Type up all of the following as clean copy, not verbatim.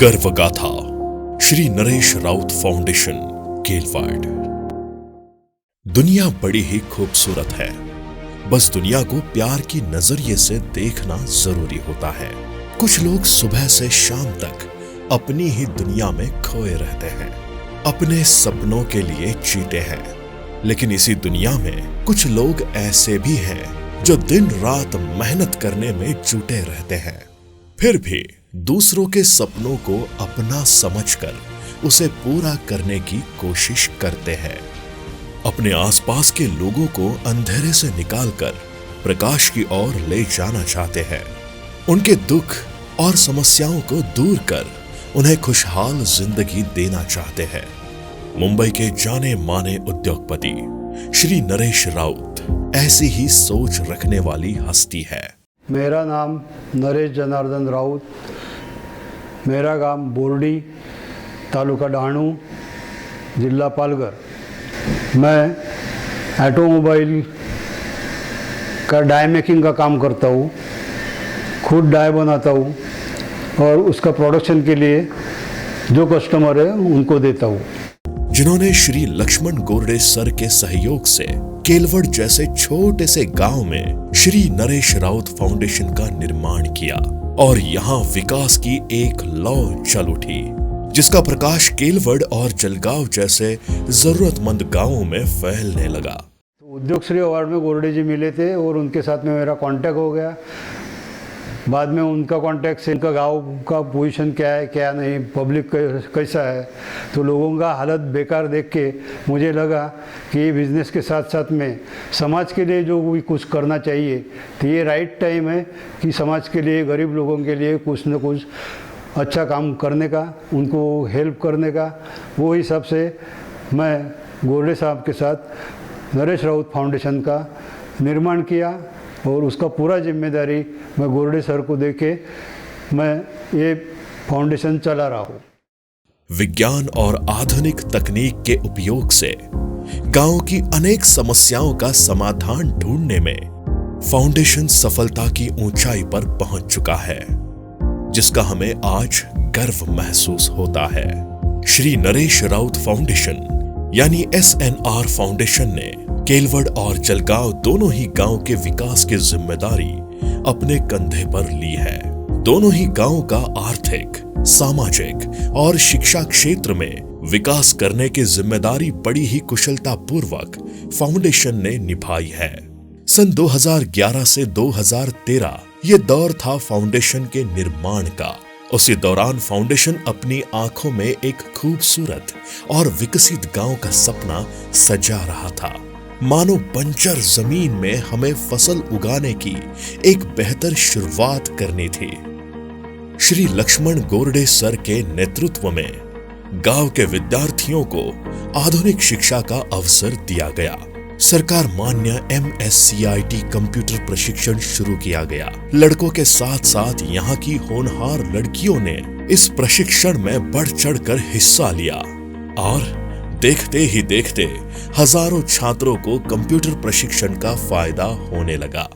गर्व गाथा श्री नरेश राउत फाउंडेशन केलवाड़। दुनिया बड़ी ही खूबसूरत है, बस दुनिया को प्यार की नजरिए से देखना जरूरी होता है। कुछ लोग सुबह से शाम तक अपनी ही दुनिया में खोए रहते हैं, अपने सपनों के लिए जीते हैं। लेकिन इसी दुनिया में कुछ लोग ऐसे भी हैं जो दिन रात मेहनत करने में जुटे रहते हैं, फिर भी दूसरों के सपनों को अपना समझकर उसे पूरा करने की कोशिश करते हैं। अपने आसपास के लोगों को अंधेरे से निकालकर प्रकाश की ओर ले जाना चाहते हैं। उनके दुख और समस्याओं को दूर कर उन्हें खुशहाल जिंदगी देना चाहते हैं। मुंबई के जाने माने उद्योगपति श्री नरेश राउत ऐसी ही सोच रखने वाली हस्ती है। मेरा नाम नरेश जनार्दन राउत, मेरा गांव बोर्डी, तालुका डाणू, जिला पालघर। मैं ऑटोमोबाइल का डाई मेकिंग का काम करता हूँ, खुद डाई बनाता हूँ और उसका प्रोडक्शन के लिए जो कस्टमर है उनको देता हूँ। जिन्होंने श्री लक्ष्मण गोरडे सर के सहयोग से केलवड़ जैसे छोटे से गांव में श्री नरेश राउत फाउंडेशन का निर्माण किया और यहाँ विकास की एक लौ चल उठी, जिसका प्रकाश केलवड़ और जलगांव जैसे जरूरतमंद गांवों में फैलने लगा। तो उद्योग श्री अवार्ड में गोरडे जी मिले थे और उनके साथ में मेरा कांटेक्ट हो गया। बाद में उनका कांटेक्ट से उनका गांव का पोजीशन क्या है क्या नहीं, पब्लिक कैसा है, तो लोगों का हालत बेकार देख के मुझे लगा कि बिज़नेस के साथ साथ में समाज के लिए जो भी कुछ करना चाहिए, तो ये राइट टाइम है कि समाज के लिए, गरीब लोगों के लिए कुछ न कुछ अच्छा काम करने का, उनको हेल्प करने का। वो हिसाब से मैं गोरडे साहब के साथ नरेश राउत फाउंडेशन का निर्माण किया और उसका पूरा जिम्मेदारी मैं गोरडे सर को देके मैं ये फाउंडेशन चला रहा हूँ। विज्ञान और आधुनिक तकनीक के उपयोग से गांव की अनेक समस्याओं का समाधान ढूंढने में फाउंडेशन सफलता की ऊंचाई पर पहुंच चुका है, जिसका हमें आज गर्व महसूस होता है। श्री नरेश राउत फाउंडेशन यानी SNR फाउंडेशन ने केलवड़ और जलगांव दोनों ही गांव के विकास की जिम्मेदारी अपने कंधे पर ली है। दोनों ही गांव का आर्थिक, सामाजिक और शिक्षा क्षेत्र में विकास करने की जिम्मेदारी बड़ी ही कुशलता पूर्वक फाउंडेशन ने निभाई है। सन 2011 से 2013 ये दौर था फाउंडेशन के निर्माण का। उसी दौरान फाउंडेशन अपनी आंखों में एक खूबसूरत और विकसित गांव का सपना सजा रहा था। मानो बंजर जमीन में हमें फसल उगाने की एक बेहतर शुरुआत करनी थी। श्री लक्ष्मण गोरडे सर के नेतृत्व में गांव के विद्यार्थियों को आधुनिक शिक्षा का अवसर दिया गया। सरकार मान्य MSCIT कंप्यूटर प्रशिक्षण शुरू किया गया। लड़कों के साथ साथ यहाँ की होनहार लड़कियों ने इस प्रशिक्षण में बढ़ चढ़कर हिस्सा लिया और देखते ही देखते हजारों छात्रों को कंप्यूटर प्रशिक्षण का फायदा होने लगा।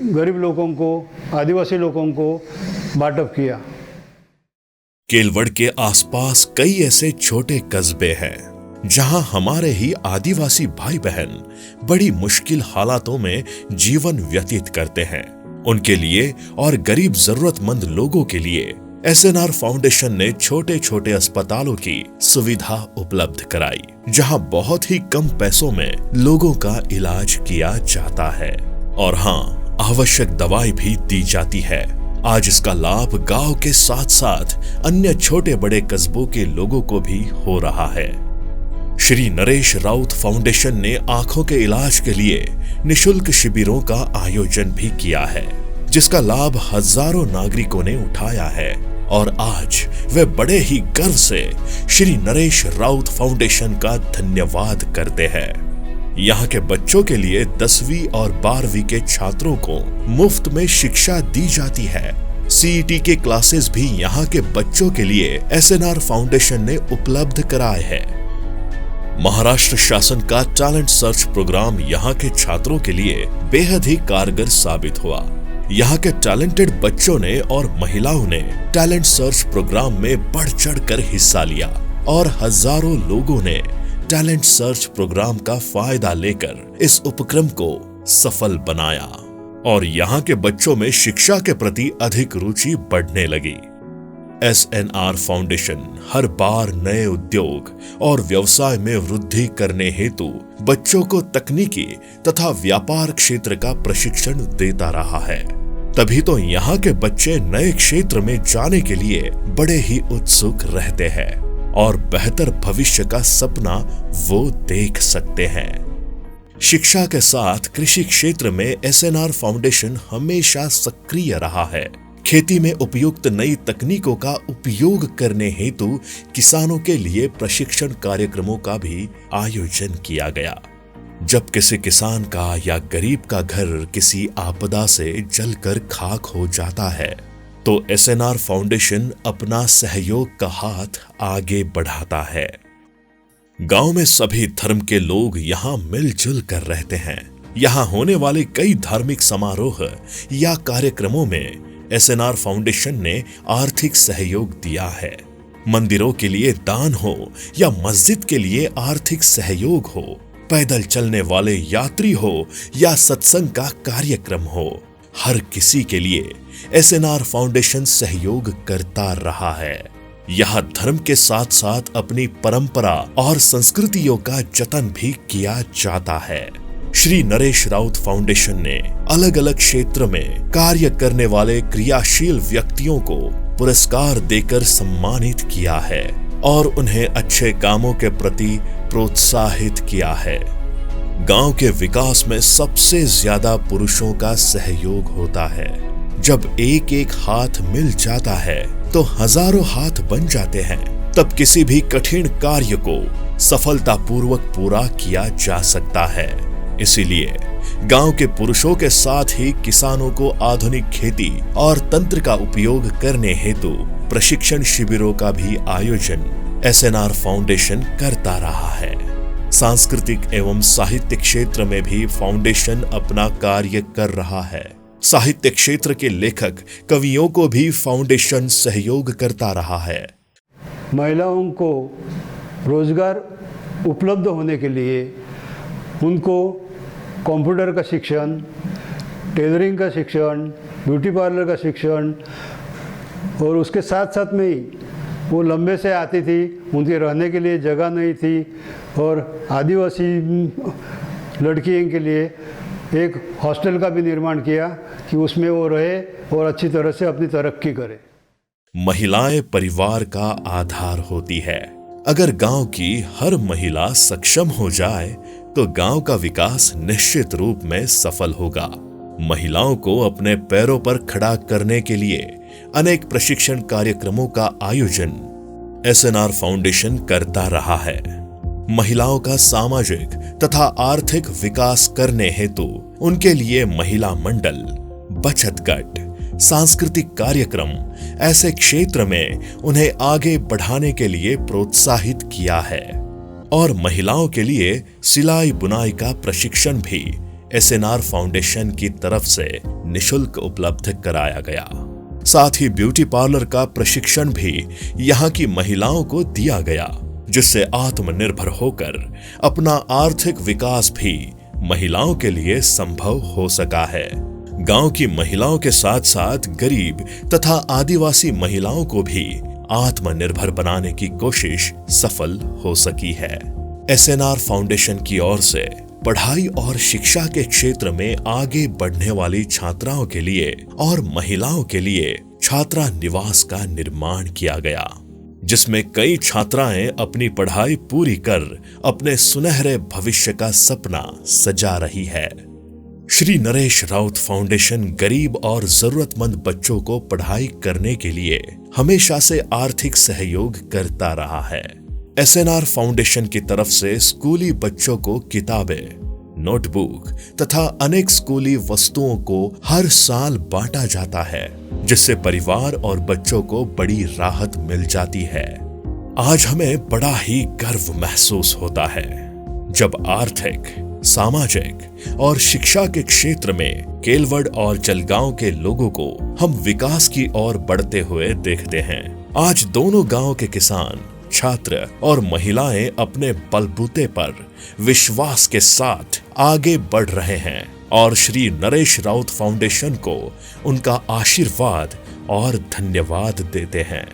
गरीब लोगों को, आदिवासी लोगों को बांटअप किया। केलवड़ के आसपास कई ऐसे छोटे कस्बे हैं जहां हमारे ही आदिवासी भाई बहन बड़ी मुश्किल हालातों में जीवन व्यतीत करते हैं। उनके लिए और गरीब जरूरतमंद लोगों के लिए एसएनआर फाउंडेशन ने छोटे छोटे अस्पतालों की सुविधा उपलब्ध कराई, जहां बहुत ही कम पैसों में लोगों का इलाज किया जाता है और हाँ, आवश्यक दवाई भी दी जाती है। आज इसका लाभ गांव के साथ साथ अन्य छोटे बड़े कस्बों के लोगों को भी हो रहा है। श्री नरेश राउत फाउंडेशन ने आंखों के इलाज के लिए निशुल्क शिविरों का आयोजन भी किया है, जिसका लाभ हजारों नागरिकों ने उठाया है और आज वे बड़े ही गर्व से श्री नरेश राउत फाउंडेशन का धन्यवाद करते हैं। यहाँ के बच्चों के लिए 10वीं और 12वीं के छात्रों को मुफ्त में शिक्षा दी जाती है। सीईटी के क्लासेस भी यहाँ के बच्चों के लिए एसएनआर फाउंडेशन ने उपलब्ध कराए हैं। महाराष्ट्र शासन का टैलेंट सर्च प्रोग्राम यहाँ के छात्रों के लिए बेहद ही कारगर साबित हुआ। यहाँ के टैलेंटेड बच्चों ने और महिलाओं ने टैलेंट सर्च प्रोग्राम में बढ़ चढ़कर हिस्सा लिया और हजारों लोगों ने टैलेंट सर्च प्रोग्राम का फायदा लेकर इस उपक्रम को सफल बनाया और यहाँ के बच्चों में शिक्षा के प्रति अधिक रुचि बढ़ने लगी। एसएनआर फाउंडेशन हर बार नए उद्योग और व्यवसाय में वृद्धि करने हेतु बच्चों को तकनीकी तथा व्यापार क्षेत्र का प्रशिक्षण देता रहा है। तभी तो यहाँ के बच्चे नए क्षेत्र में जाने के लिए बड़े ही उत्सुक रहते हैं और बेहतर भविष्य का सपना वो देख सकते हैं। शिक्षा के साथ कृषि क्षेत्र में एसएनआर फाउंडेशन हमेशा सक्रिय रहा है। खेती में उपयुक्त नई तकनीकों का उपयोग करने हेतु किसानों के लिए प्रशिक्षण कार्यक्रमों का भी आयोजन किया गया। जब किसी किसान का या गरीब का घर किसी आपदा से जलकर खाक हो जाता है तो एसएनआर फाउंडेशन अपना सहयोग का हाथ आगे बढ़ाता है। गांव में सभी धर्म के लोग यहाँ मिलजुल कर रहते हैं। यहाँ होने वाले कई धार्मिक समारोह या कार्यक्रमों में एसएनआर फाउंडेशन ने आर्थिक सहयोग दिया है। मंदिरों के लिए दान हो या मस्जिद के लिए आर्थिक सहयोग हो, पैदल चलने वाले यात्री हो या सत्संग का कार्यक्रम हो, हर किसी के लिए एसएनआर फाउंडेशन सहयोग करता रहा है। यह धर्म के साथ साथ अपनी परंपरा और संस्कृतियों का जतन भी किया जाता है। श्री नरेश राउत फाउंडेशन ने अलग अलग क्षेत्र में कार्य करने वाले क्रियाशील व्यक्तियों को पुरस्कार देकर सम्मानित किया है और उन्हें अच्छे कामों के प्रति प्रोत्साहित किया है। गांव के विकास में सबसे ज्यादा पुरुषों का सहयोग होता है। जब एक एक हाथ मिल जाता है तो हजारों हाथ बन जाते हैं। तब किसी भी कठिन कार्य को सफलतापूर्वक पूरा किया जा सकता है। इसीलिए गांव के पुरुषों के साथ ही किसानों को आधुनिक खेती और तंत्र का उपयोग करने हेतु प्रशिक्षण शिविरों का भी आयोजन एसएनआर फाउंडेशन करता रहा है। सांस्कृतिक एवं साहित्य क्षेत्र में भी फाउंडेशन अपना कार्य कर रहा है। साहित्य क्षेत्र के लेखक कवियों को भी फाउंडेशन सहयोग करता रहा है। महिलाओं को रोजगार उपलब्ध होने के लिए उनको कंप्यूटर का शिक्षण, टेलरिंग का शिक्षण, ब्यूटी पार्लर का शिक्षण और उसके साथ साथ में ही वो लंबे से आती थी, उनके रहने के लिए जगह नहीं थी और आदिवासी लड़कियों के लिए एक हॉस्टल का भी निर्माण किया कि उसमें वो रहे और अच्छी तरह से अपनी तरक्की करे। महिलाएं परिवार का आधार होती है। अगर गांव की हर महिला सक्षम हो जाए तो गांव का विकास निश्चित रूप में सफल होगा। महिलाओं को अपने पैरों पर खड़ा करने के लिए अनेक प्रशिक्षण कार्यक्रमों का आयोजन एसएनआर फाउंडेशन करता रहा है। महिलाओं का सामाजिक तथा आर्थिक विकास करने हेतु उनके लिए महिला मंडल, बचत गट, सांस्कृतिक कार्यक्रम ऐसे क्षेत्र में उन्हें आगे बढ़ाने के लिए प्रोत्साहित किया है और महिलाओं के लिए सिलाई बुनाई का प्रशिक्षण भी एसएनआर फाउंडेशन की तरफ से निशुल्क उपलब्ध कराया गया। साथ ही ब्यूटी पार्लर का प्रशिक्षण भी यहाँ की महिलाओं को दिया गया, जिससे आत्मनिर्भर होकर अपना आर्थिक विकास भी महिलाओं के लिए संभव हो सका है। गांव की महिलाओं के साथ साथ गरीब तथा आदिवासी महिलाओं को भी आत्मनिर्भर बनाने की कोशिश सफल हो सकी है। एसएनआर फाउंडेशन की ओर से पढ़ाई और शिक्षा के क्षेत्र में आगे बढ़ने वाली छात्राओं के लिए और महिलाओं के लिए छात्रा निवास का निर्माण किया गया, जिसमें कई छात्राएं अपनी पढ़ाई पूरी कर अपने सुनहरे भविष्य का सपना सजा रही है। श्री नरेश राउत फाउंडेशन गरीब और जरूरतमंद बच्चों को पढ़ाई करने के लिए हमेशा से आर्थिक सहयोग करता रहा है। एसएनआर फाउंडेशन की तरफ से स्कूली बच्चों को किताबें, नोटबुक तथा अनेक स्कूली वस्तुओं को हर साल बांटा जाता है, जिससे परिवार और बच्चों को बड़ी राहत मिल जाती है। आज हमें बड़ा ही गर्व महसूस होता है जब आर्थिक, सामाजिक और शिक्षा के क्षेत्र में केलवड़ और जलगांव के लोगों को हम विकास की ओर बढ़ते हुए देखते हैं। आज दोनों गांव के किसान, छात्र और महिलाएं अपने बलबूते पर विश्वास के साथ आगे बढ़ रहे हैं और श्री नरेश राउत फाउंडेशन को उनका आशीर्वाद और धन्यवाद देते हैं।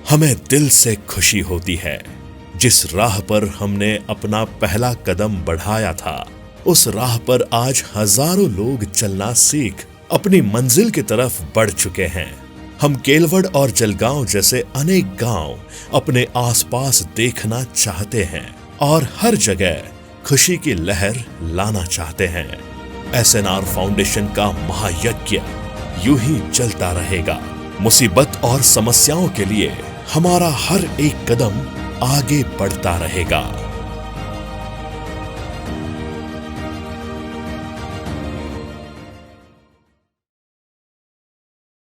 हमें दिल से खुशी होती है जिस राह पर हमने अपना पहला कदम बढ़ाया था, उस राह पर आज हजारों लोग चलना सीख अपनी मंजिल की तरफ बढ़ चुके हैं। हम केलवड़ और जलगांव जैसे अनेक गांव अपने आसपास देखना चाहते हैं और हर जगह खुशी की लहर लाना चाहते हैं। एसएनआर फाउंडेशन का महायज्ञ यूं ही चलता रहेगा। मुसीबत और समस्याओं के लिए हमारा हर एक कदम आगे बढ़ता रहेगा।